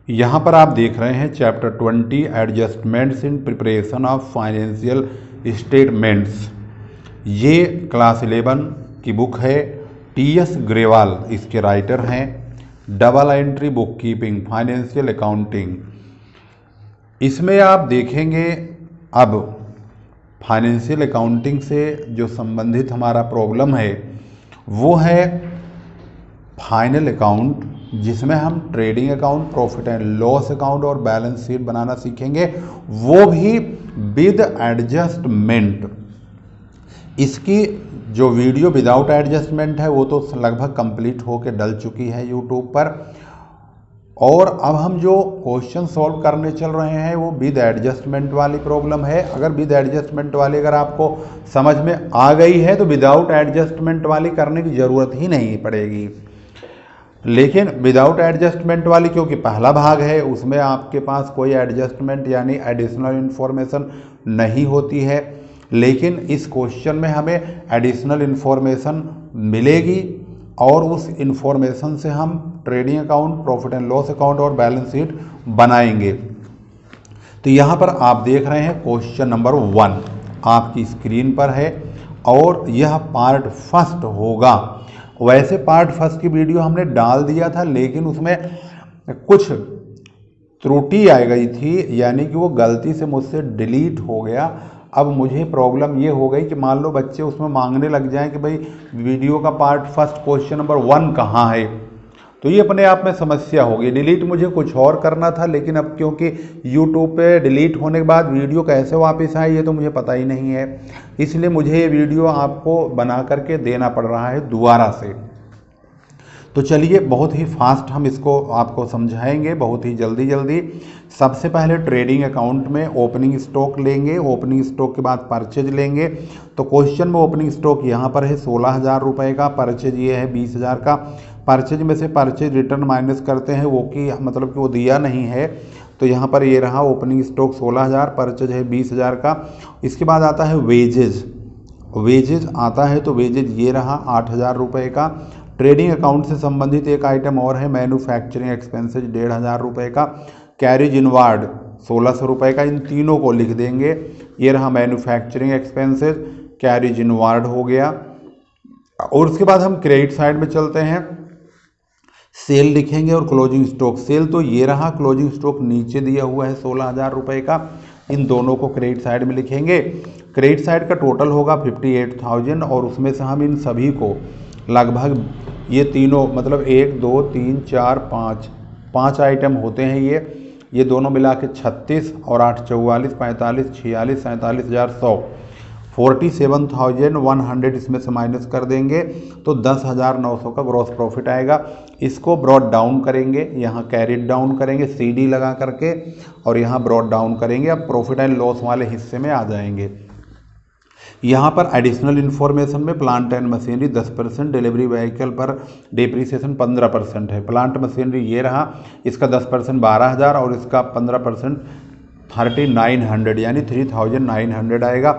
यहाँ पर आप देख रहे हैं chapter 20 adjustments in preparation of financial statements. ये क्लास 11 की बुक है। टी.एस. ग्रेवाल इसके राइटर हैं। Double entry book keeping financial accounting. इसमें आप देखेंगे अब फाइनेंशियल अकाउंटिंग से जो संबंधित हमारा प्रॉब्लम है वो है फाइनल अकाउंट, जिसमें हम trading account, profit and loss account और बैलेंस शीट बनाना सीखेंगे, वो भी विद एडजस्टमेंट। इसकी जो वीडियो विदाउट एडजस्टमेंट है वो तो लगभग कंप्लीट होके डल चुकी है यूट्यूब पर, और अब हम जो क्वेश्चन सॉल्व करने चल रहे हैं वो विद एडजस्टमेंट वाली प्रॉब्लम है। अगर विद एडजस्टमेंट वाली अगर आपको समझ में आ गई है तो विदाउट एडजस्टमेंट वाली करने की ज़रूरत ही नहीं पड़ेगी। लेकिन विदाउट एडजस्टमेंट वाली क्योंकि पहला भाग है, उसमें आपके पास कोई एडजस्टमेंट यानी एडिशनल इन्फॉर्मेशन नहीं होती है, लेकिन इस क्वेश्चन में हमें एडिशनल इन्फॉर्मेशन मिलेगी और उस इन्फॉर्मेशन से हम trading account, profit and loss account और बैलेंस शीट बनाएंगे। तो यहाँ पर आप देख रहे हैं क्वेश्चन नंबर 1 आपकी स्क्रीन पर है और यह पार्ट फर्स्ट होगा। वैसे पार्ट फर्स्ट की वीडियो हमने डाल दिया था, लेकिन उसमें कुछ त्रुटि आ गई थी, यानी कि वो गलती से मुझसे डिलीट हो गया। अब मुझे प्रॉब्लम ये हो गई कि मान लो बच्चे उसमें मांगने लग जाएं कि भाई वीडियो का पार्ट फर्स्ट क्वेश्चन नंबर 1 कहाँ है, तो ये अपने आप में समस्या होगी। डिलीट मुझे कुछ और करना था, लेकिन अब क्योंकि यूट्यूब पे डिलीट होने के बाद वीडियो कैसे वापस आए ये तो मुझे पता ही नहीं है, इसलिए मुझे ये वीडियो आपको बना करके देना पड़ रहा है दोबारा से। तो चलिए बहुत ही फास्ट हम इसको आपको समझाएंगे, बहुत ही जल्दी। सबसे पहले ट्रेडिंग अकाउंट में ओपनिंग स्टॉक लेंगे, ओपनिंग स्टॉक के बाद परचेज लेंगे। तो क्वेश्चन में ओपनिंग स्टॉक यहाँ पर है 16,000 रुपये का, परचेज ये है 20,000 का। परचेज में से परचेज रिटर्न माइनस करते हैं, वो कि मतलब कि वो दिया नहीं है, तो यहाँ पर ये रहा ओपनिंग स्टॉक 16,000, परचेज है 20,000 का। इसके बाद आता है वेजेज आता है, तो वेजेज ये रहा 8,000 रुपये का। ट्रेडिंग अकाउंट से संबंधित एक आइटम और है मैन्युफैक्चरिंग एक्सपेंसेज 1,500 रुपये का। कैरिज इनवार्ड 1,600 रुपये का। इन तीनों को लिख देंगे। ये रहा मैन्युफैक्चरिंग एक्सपेंसेज, कैरिज इनवार्ड हो गया। और उसके बाद हम क्रेडिट साइड में चलते हैं, सेल लिखेंगे और क्लोजिंग स्टॉक। सेल तो ये रहा, क्लोजिंग स्टॉक नीचे दिया हुआ है 16,000 रुपये का। इन दोनों को क्रेडिट साइड में लिखेंगे। क्रेडिट साइड का टोटल होगा 58,000 और उसमें से हम इन सभी को लगभग ये तीनों मतलब 1 2 3 4 5 आइटम होते हैं। ये दोनों मिला के 36 और 8 44 45 46 47,100 47,100 इसमें से माइनस कर देंगे तो 10,900 का ग्रॉस प्रॉफिट आएगा। इसको ब्रॉड डाउन करेंगे, यहाँ कैरिड डाउन करेंगे CD लगा करके और यहाँ ब्रॉड डाउन करेंगे। अब प्रॉफिट एंड लॉस वाले हिस्से में आ जाएंगे। यहाँ पर एडिशनल इन्फॉर्मेशन में plant and machinery 10%, delivery vehicle पर डिप्रिसिएशन 15% है। प्लांट मशीनरी ये रहा, इसका 10% 12,000 और इसका 15% 3,900 यानी 3,900 आएगा।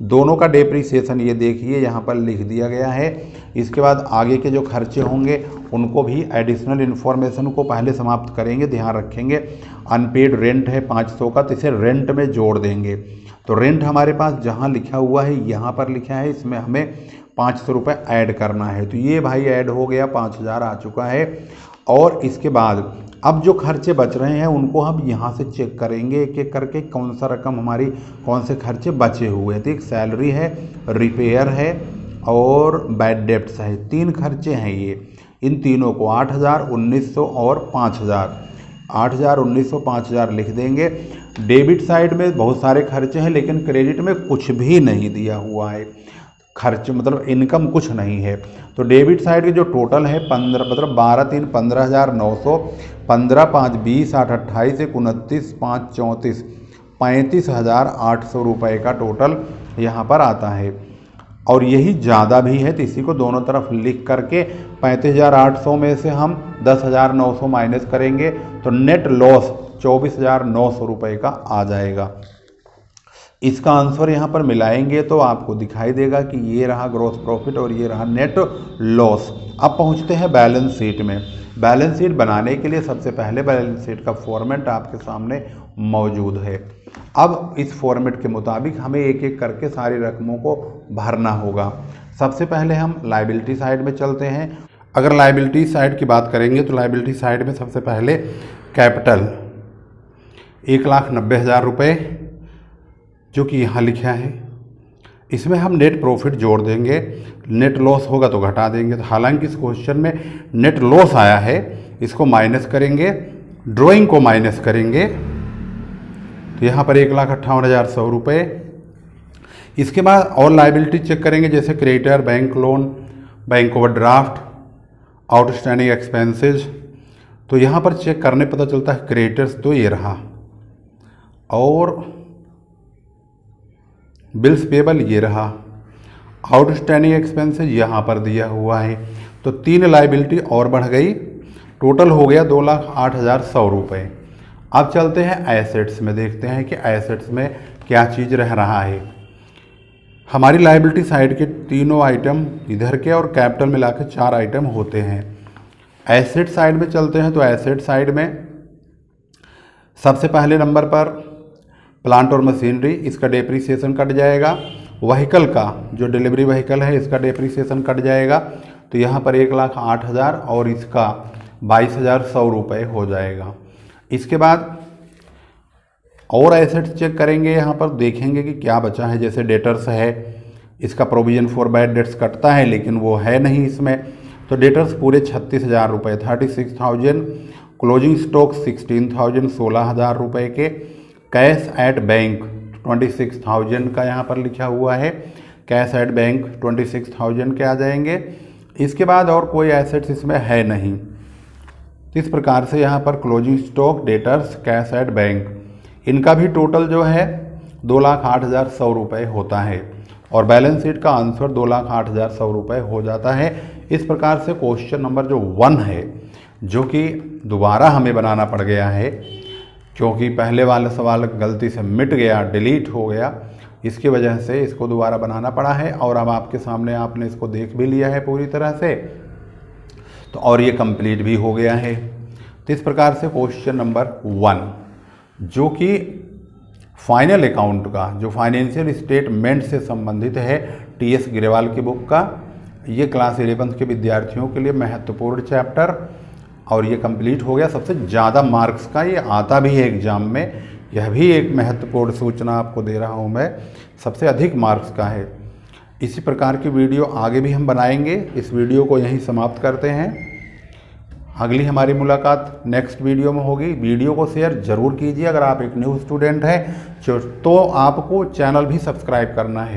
दोनों का डिप्रिसिएशन ये देखिए यहाँ पर लिख दिया गया है। इसके बाद आगे के जो खर्चे होंगे उनको भी एडिशनल इन्फॉर्मेशन को पहले समाप्त करेंगे, ध्यान रखेंगे। अनपेड रेंट है 500 का, तो इसे रेंट में जोड़ देंगे। तो रेंट हमारे पास जहाँ लिखा हुआ है यहाँ पर लिखा है, इसमें हमें 500 रुपये ऐड करना है। तो ये भाई ऐड हो गया, 5,000 आ चुका है। और इसके बाद अब जो खर्चे बच रहे हैं उनको हम यहाँ से चेक करेंगे एक एक करके, कौन सा रकम हमारी कौन से खर्चे बचे हुए हैं। तो एक सैलरी है, रिपेयर है और बैड डेप्ट्स है, 3 खर्चे हैं ये। इन तीनों को 8,000, 1,900 और 5,000, 8,000, 1,900, 5,000 लिख देंगे। डेबिट साइड में बहुत सारे खर्चे हैं, लेकिन क्रेडिट में कुछ भी नहीं दिया हुआ है, खर्च मतलब इनकम कुछ नहीं है। तो डेबिट साइड के जो टोटल है 15 मतलब 12 3 15,900, 15 5 20 8 28 1 29 5 34 35,800 रुपये का टोटल यहाँ पर आता है। और यही ज़्यादा भी है, तो इसी को दोनों तरफ लिख करके 35,800 में से हम 10,900 माइनस करेंगे तो नेट लॉस 24,900 रुपये का आ जाएगा। इसका आंसर यहाँ पर मिलाएंगे तो आपको दिखाई देगा कि ये रहा ग्रॉस प्रॉफिट और ये रहा नेट लॉस। अब पहुँचते हैं बैलेंस शीट में। बैलेंस शीट बनाने के लिए सबसे पहले बैलेंस शीट का फॉर्मेट आपके सामने मौजूद है। अब इस फॉर्मेट के मुताबिक हमें एक एक करके सारी रकमों को भरना होगा। सबसे पहले हम लायबिलिटी साइड में चलते हैं। अगर लायबिलिटी साइड की बात करेंगे तो लायबिलिटी साइड में सबसे पहले कैपिटल 1,90,000 रुपये जो कि यहाँ लिखा है, इसमें हम नेट प्रॉफिट जोड़ देंगे, नेट लॉस होगा तो घटा देंगे। तो हालांकि इस क्वेश्चन में नेट लॉस आया है, इसको माइनस करेंगे, ड्राइंग को माइनस करेंगे तो यहाँ पर 1,58,100 रुपये। इसके बाद और लायबिलिटी चेक करेंगे, जैसे creditor, bank loan, bank overdraft, outstanding expenses. तो यहाँ पर चेक करने पता चलता है क्रेडिटर्स तो ये रहा और बिल्स पेबल ये रहा, आउटस्टैंडिंग एक्सपेंसेस यहाँ पर दिया हुआ है। तो 3 लायबिलिटी और बढ़ गई, टोटल हो गया 2,08,100 रुपये। अब चलते हैं एसेट्स में, देखते हैं कि एसेट्स में क्या चीज़ रह रहा है। हमारी लायबिलिटी साइड के तीनों आइटम इधर के और कैपिटल मिला के 4 आइटम होते हैं। एसेट साइड में चलते हैं तो एसेट साइड में सबसे पहले नंबर पर प्लांट और मशीनरी, इसका डेप्रीसिएशन कट जाएगा। व्हीकल का जो डिलीवरी व्हीकल है इसका डेप्रीसिएशन कट जाएगा, तो यहाँ पर 1,08,000 और इसका 22,100 रुपये हो जाएगा। इसके बाद और एसेट्स चेक करेंगे, यहाँ पर देखेंगे कि क्या बचा है। जैसे डेटर्स है, इसका प्रोविजन फॉर बैड डेट्स कटता है लेकिन वो है नहीं इसमें, तो डेटर्स पूरे 36,000 रुपये, 36,000। क्लोजिंग स्टॉक 16,000, 16,000 रुपये के। कैश एट बैंक 26,000 का यहाँ पर लिखा हुआ है, कैश एट बैंक 26,000 के आ जाएंगे। इसके बाद और कोई एसेट्स इसमें है नहीं। इस प्रकार से यहाँ पर closing stock, debtors, cash at bank, इनका भी टोटल जो है 2,08,100 रुपये होता है और बैलेंस शीट का आंसर 2,08,100 रुपये हो जाता है। इस प्रकार से क्वेश्चन नंबर जो 1 है, जो कि दोबारा हमें बनाना पड़ गया है क्योंकि पहले वाला सवाल गलती से मिट गया, डिलीट हो गया, इसकी वजह से इसको दोबारा बनाना पड़ा है। और अब आपके सामने आपने इसको देख भी लिया है पूरी तरह से, तो और ये कंप्लीट भी हो गया है। तो इस प्रकार से क्वेश्चन नंबर 1 जो कि फाइनल अकाउंट का, जो फाइनेंशियल स्टेटमेंट से संबंधित है, टीएस ग्रेवाल की बुक का, ये क्लास 11 के विद्यार्थियों के लिए महत्वपूर्ण चैप्टर और ये कंप्लीट हो गया। सबसे ज़्यादा मार्क्स का ये आता भी है एग्जाम में, यह भी एक महत्वपूर्ण सूचना आपको दे रहा हूँ मैं, सबसे अधिक मार्क्स का है। इसी प्रकार की वीडियो आगे भी हम बनाएंगे। इस वीडियो को यहीं समाप्त करते हैं। अगली हमारी मुलाकात नेक्स्ट वीडियो में होगी। वीडियो को शेयर ज़रूर कीजिए। अगर आप एक न्यू स्टूडेंट हैं तो आपको चैनल भी सब्सक्राइब करना है।